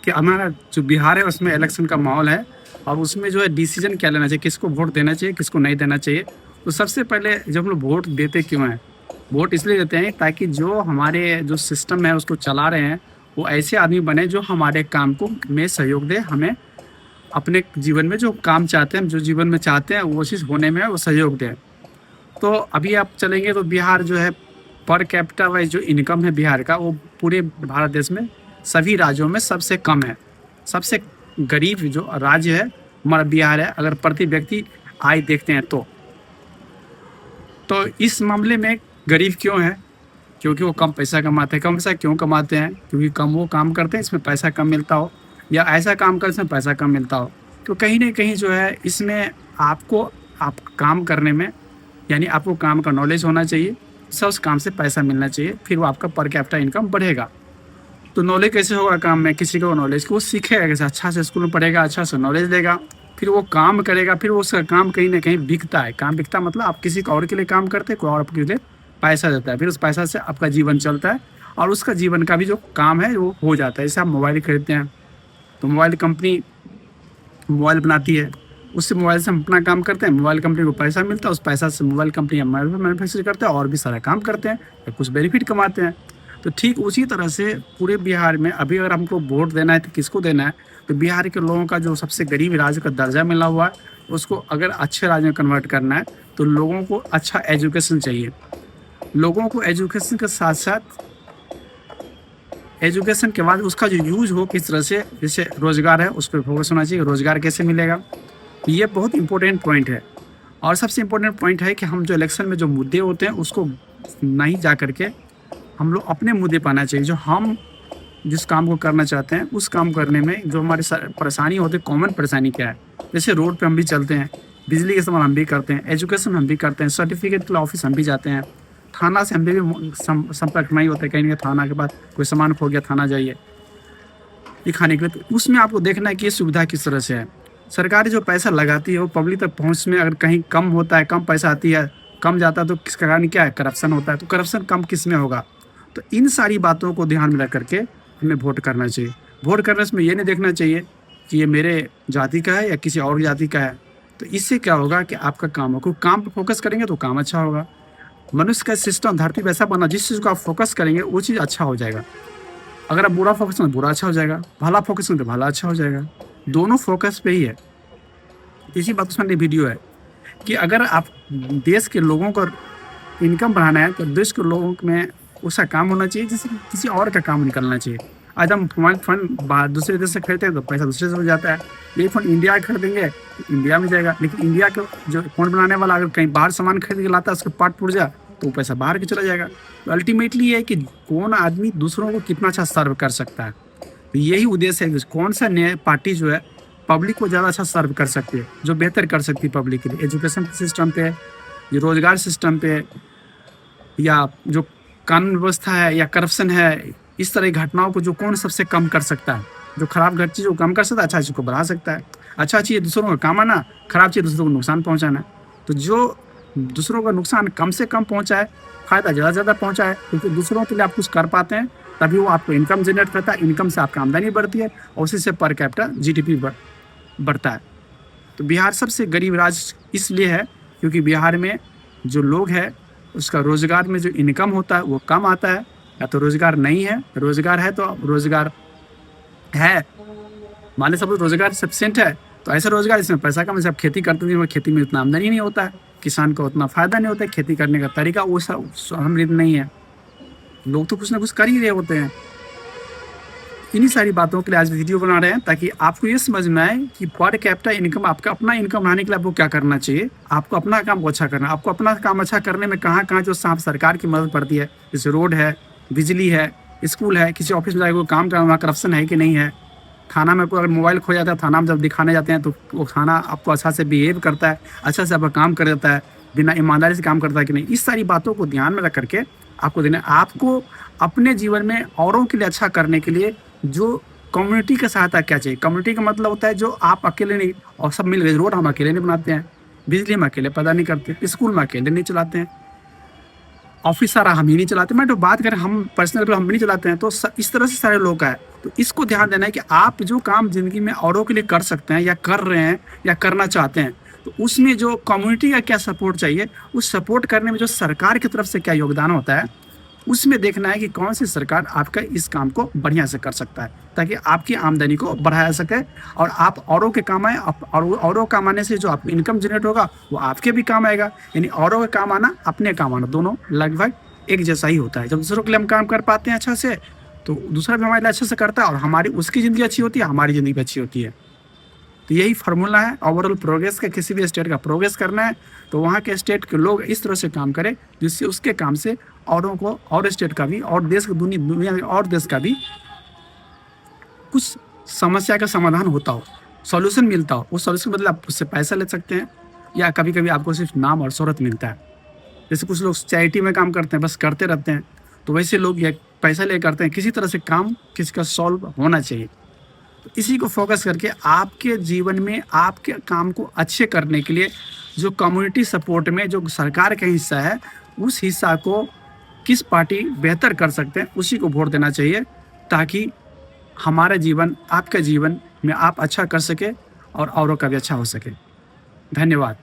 कि हमारा जो बिहार है उसमें इलेक्शन का माहौल है और उसमें जो है डिसीजन क्या लेना चाहिए, किसको वोट देना चाहिए, किसको नहीं देना चाहिए। तो सबसे पहले जब हम लोग वोट देते क्यों हैं? वोट इसलिए देते हैं ताकि जो हमारे जो सिस्टम है उसको चला रहे हैं वो ऐसे आदमी बने जो हमारे काम को में सहयोग दे, हमें अपने जीवन में जो काम चाहते हैं, जो जीवन में चाहते हैं वो चीज़ होने में वो सहयोग दें। तो अभी आप चलेंगे तो बिहार जो है पर कैपिटा वाइज जो इनकम है बिहार का वो पूरे भारत देश में सभी राज्यों में सबसे कम है। सबसे गरीब जो राज्य है हमारा बिहार है, अगर प्रति व्यक्ति आय देखते हैं तो इस मामले में गरीब क्यों है? क्योंकि वो कम पैसा कमाते हैं। कम पैसा क्यों कमाते हैं? क्योंकि कम वो काम करते हैं इसमें पैसा कम मिलता हो, या ऐसा काम कर इसमें पैसा कम मिलता हो। तो कहीं ना कहीं जो है इसमें आपको आप काम करने में, यानी आपको काम का नॉलेज होना चाहिए, सब उस काम से पैसा मिलना चाहिए, फिर वो आपका पर कैपिटा इनकम बढ़ेगा। तो नॉलेज कैसे होगा काम में? किसी को नॉलेज को वो सीखेगा कैसे? अच्छा से स्कूल में पढ़ेगा, अच्छा से नॉलेज लेगा, फिर वो काम करेगा, फिर वो उसका काम कहीं ना कहीं बिकता है। काम बिकता मतलब आप किसी और के लिए काम करते हैं, कोई और आपके लिए पैसा देता है, फिर उस पैसा से आपका जीवन चलता है और उसका जीवन का भी जो काम है वो हो जाता है। जैसे आप मोबाइल खरीदते हैं तो मोबाइल कंपनी मोबाइल बनाती है, उससे मोबाइल से हम अपना काम करते हैं, मोबाइल कंपनी को पैसा मिलता है, उस पैसा से मोबाइल कंपनी मैन्युफैक्चर करते हैं और भी सारा काम करते हैं, या कुछ बेनिफिट कमाते हैं। तो ठीक उसी तरह से पूरे बिहार में अभी अगर हमको वोट देना है तो किसको देना है? तो बिहार के लोगों का जो सबसे गरीब राज्य का दर्जा मिला हुआ है उसको अगर अच्छे राज्य में कन्वर्ट करना है तो लोगों को अच्छा एजुकेशन चाहिए। लोगों को एजुकेशन के साथ साथ एजुकेशन के बाद उसका जो यूज हो किस तरह से, जैसे रोजगार है उस पर फोकस होना चाहिए। रोजगार कैसे मिलेगा, ये बहुत इंपॉर्टेंट पॉइंट है। और सबसे इम्पोर्टेंट पॉइंट है कि हम जो इलेक्शन में जो मुद्दे होते हैं उसको नहीं जा करके हम लोग अपने मुद्दे पर आना चाहिए। जो हम जिस काम को करना चाहते हैं उस काम करने में जो हमारी परेशानी होती है, कॉमन परेशानी क्या है? जैसे रोड पे हम भी चलते हैं, बिजली का इस्तेमाल हम भी करते हैं, एजुकेशन हम भी करते हैं, सर्टिफिकेट के ऑफिस हम भी जाते हैं, थाना से हम भी संपर्क नहीं होता है, कहीं ना थाना के बाद कोई सामान खो गया थाना जाइए दिखाने के लिए। तो उसमें आपको देखना है कि ये सुविधा किस तरह से है। सरकार जो पैसा लगाती है वो पब्लिक तक पहुँच में अगर कहीं कम होता है, कम पैसा आती है, कम जाता है, तो किसका कारण क्या है? करप्शन होता है। तो करप्शन कम किस में होगा? तो इन सारी बातों को ध्यान में रख करके हमें वोट करना चाहिए। वोट करने में ये नहीं देखना चाहिए कि ये मेरे जाति का है या किसी और जाति का है। तो इससे क्या होगा कि आपका काम हो, क्योंकि काम पर फोकस करेंगे तो काम अच्छा होगा। मनुष्य का सिस्टम धरती पर ऐसा बना, जिस चीज़ को आप फोकस करेंगे वो चीज़ अच्छा हो जाएगा। अगर आप बुरा फोकस करें बुरा अच्छा हो जाएगा, भला फोकस करें तो भला अच्छा हो जाएगा। दोनों फोकस पे ही है। इसी बात उसमें वीडियो है कि अगर आप देश के लोगों को इनकम बढ़ाना है तो देश के लोगों में उसका काम होना चाहिए, जैसे किसी और का काम निकलना चाहिए। आज हम मोबाइल फ़ोन दूसरे देश से खरीदते हैं तो पैसा दूसरे से हो जाता है। ये फ़ोन इंडिया का खरीदेंगे तो इंडिया में जाएगा, लेकिन इंडिया का जो फ़ोन बनाने वाला अगर कहीं बाहर सामान खरीद के लाता है, उसका पार्ट टूट जाए तो वो पैसा बाहर के चला जाएगा। तो अल्टीमेटली ये है कि कौन आदमी दूसरों को कितना अच्छा सर्व कर सकता है। तो यही उद्देश्य है कि कौन सा नया पार्टी जो है पब्लिक को ज़्यादा अच्छा सर्व कर सकती है, जो बेहतर कर सकती है पब्लिक के लिए, एजुकेशन सिस्टम पे, जो रोजगार सिस्टम पे, या जो कानून व्यवस्था है या करप्शन है, इस तरह की घटनाओं को जो कौन सबसे कम कर सकता है। जो खराब चीज़ को कम कर सकता है, अच्छा चीज़ को बढ़ा सकता है। अच्छा चीज़ दूसरों का काम आना, खराब चीज़ दूसरों को नुकसान पहुँचाना। तो जो दूसरों का नुकसान कम से कम पहुँचाए, फ़ायदा ज़्यादा से ज़्यादा पहुँचाए, क्योंकि दूसरों के लिए आप कुछ कर पाते हैं तभी वो आपको इनकम जनरेट करता है, इनकम से आपकी आमदनी बढ़ती है और उसी से पर कैपिटा जीडीपी बढ़ता है। तो बिहार सबसे गरीब राज्य इसलिए है क्योंकि बिहार में जो लोग हैं उसका रोज़गार में जो इनकम होता है वो कम आता है, या तो रोज़गार नहीं है, रोज़गार है तो रोज़गार है, मान ली सब रोज़गार सफिशिएंट है तो ऐसा रोज़गार जिसमें पैसा कम, जैसे आप खेती करते हैं खेती में उतना आमदनी नहीं होता है, किसान को उतना फ़ायदा नहीं होता है, खेती करने का तरीका वो समृद्ध नहीं है, लोग तो कुछ ना कुछ कर ही रहे होते हैं। इन्हीं सारी बातों के लिए आज वीडियो बना रहे हैं ताकि आपको ये समझ में आए कि पर कैपिटा इनकम, आपका अपना इनकम बढ़ाने के लिए आपको क्या करना चाहिए। आपको अपना काम को अच्छा करना, आपको अपना काम अच्छा करने में कहाँ कहाँ जो सरकार की मदद पड़ती है, जैसे रोड है, बिजली है, स्कूल है, किसी ऑफिस में जाकर कोई काम करना, वहाँ करप्शन है कि नहीं है। थाना में कोई अगर मोबाइल खो जाता है, थाना में जब दिखाने जाते हैं तो वो थाना आपको अच्छा से बिहेव करता है, अच्छा से आपका काम कर देता है, बिना ईमानदारी से काम करता है कि नहीं। इस सारी बातों को ध्यान में रख करके आपको देना, आपको अपने जीवन में औरों के लिए अच्छा करने के लिए जो कम्युनिटी का सहायता क्या चाहिए। कम्युनिटी का मतलब होता है जो आप अकेले नहीं, और सब मिल गए। रोड हम अकेले नहीं बनाते हैं, बिजली हम अकेले पैदा नहीं करते, स्कूल में अकेले नहीं चलाते हैं, ऑफिस सारा हम ही नहीं चलाते। मैं तो बात करें हम पर्सनल हम भी नहीं चलाते हैं, तो इस तरह से सारे लोग का है। तो इसको ध्यान देना है कि आप जो काम ज़िंदगी में औरों के लिए कर सकते हैं या कर रहे हैं या करना चाहते हैं, तो उसमें जो कम्युनिटी का क्या सपोर्ट चाहिए, उस सपोर्ट करने में जो सरकार की तरफ से क्या योगदान होता है, उसमें देखना है कि कौन सी सरकार आपका इस काम को बढ़िया से कर सकता है, ताकि आपकी आमदनी को बढ़ाया सके और आप औरों के काम आए। और औरों काम आने से जो आप इनकम जनरेट होगा वो आपके भी काम आएगा। यानी औरों का काम आना, अपने काम आना, दोनों लगभग एक जैसा ही होता है। जब दूसरों के लिए हम काम कर पाते हैं अच्छा से, तो दूसरा भी हमारे लिए अच्छे से करता है और हमारी उसकी ज़िंदगी अच्छी होती है, हमारी ज़िंदगी भी अच्छी होती है। तो यही फार्मूला है ओवरऑल प्रोग्रेस का। किसी भी स्टेट का प्रोग्रेस करना है तो वहाँ के स्टेट के लोग इस तरह से काम करें जिससे उसके काम से औरों को, और स्टेट का भी, और देश दुनिया में और देश का भी कुछ समस्या का समाधान होता हो, सॉल्यूशन मिलता हो। उस सॉल्यूशन के बदले आप उससे पैसा ले सकते हैं, या कभी कभी आपको सिर्फ नाम और शोहरत मिलता है। जैसे कुछ लोग चैरिटी में काम करते हैं, बस करते रहते हैं, तो वैसे लोग ये पैसा ले करते हैं। किसी तरह से काम किसी का सॉल्व होना चाहिए। तो इसी को फोकस करके आपके जीवन में आपके काम को अच्छे करने के लिए जो कम्युनिटी सपोर्ट में जो सरकार का हिस्सा है, उस हिस्सा को किस पार्टी बेहतर कर सकते हैं उसी को वोट देना चाहिए, ताकि हमारा जीवन, आपका जीवन में आप अच्छा कर सके और औरों का भी अच्छा हो सके। धन्यवाद।